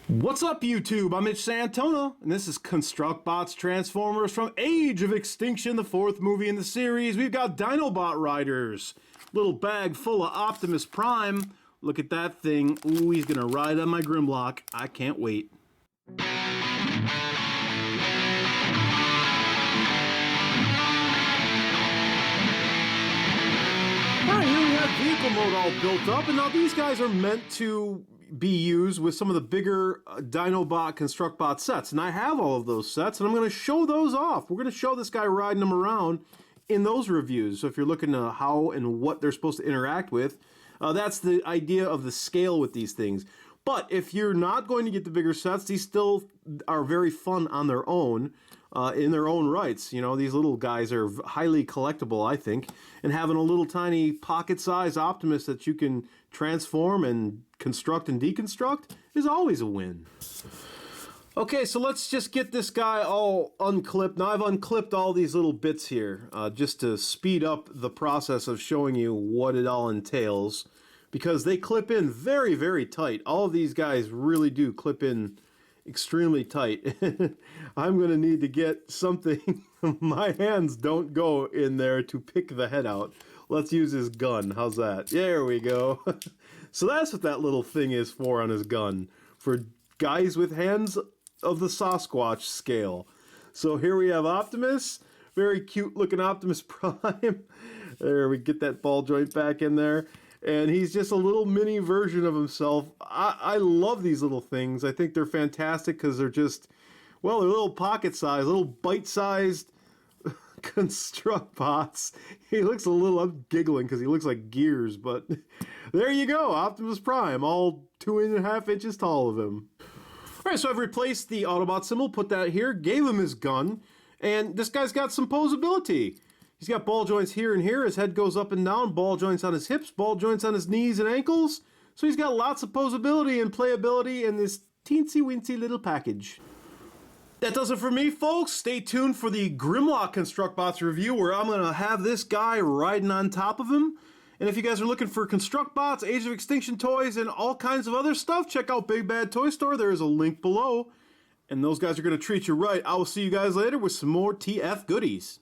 What's up, YouTube? I'm Mitch Santona, and this is ConstructBot's Transformers from Age of Extinction, the fourth movie in the series. We've got Dinobot Riders. Little bag full of Optimus Prime. Look at that thing. Ooh, he's gonna ride on my Grimlock. I can't wait. Alright, here we have vehicle mode all built up, and now these guys are meant to be used with some of the bigger Dinobot ConstructBot sets, and I have all of those sets, and I'm going to show those off. We're going to show this guy riding them around in those reviews. So if you're looking at how and what they're supposed to interact with, that's the idea of the scale with these things. But if you're not going to get the bigger sets, these still are very fun on their own, in their own rights. You know, these little guys are highly collectible, I think, and having a little tiny pocket-sized Optimus that you can transform and construct and deconstruct is always a win. Okay, so let's just get this guy all unclipped. Now I've unclipped all these little bits here just to speed up the process of showing you what it all entails, because they clip in very, very tight. All of these guys really do clip in extremely tight. I'm going to need to get something. My hands don't go in there to pick the head out. Let's use his gun. How's that? There we go. So that's what that little thing is for on his gun. For guys with hands of the Sasquatch scale. So here we have Optimus. Very cute looking Optimus Prime. There, we get that ball joint back in there. And he's just a little mini version of himself. I love these little things. I think they're fantastic because they're just, well, they're little pocket-sized, little bite-sized ConstructBots. He looks a little, I'm giggling because he looks like Gears, but there you go, Optimus Prime, all 2.5 inches tall of him. All right, so I've replaced the Autobot symbol, put that here, gave him his gun, and this guy's got some posability. He's got ball joints here and here. His head goes up and down. Ball joints on his hips. Ball joints on his knees and ankles. So he's got lots of posability and playability in this teensy-weensy little package. That does it for me, folks. Stay tuned for the Grimlock ConstructBots review, where I'm going to have this guy riding on top of him. And if you guys are looking for ConstructBots, Age of Extinction toys, and all kinds of other stuff, check out Big Bad Toy Store. There is a link below. And those guys are going to treat you right. I will see you guys later with some more TF goodies.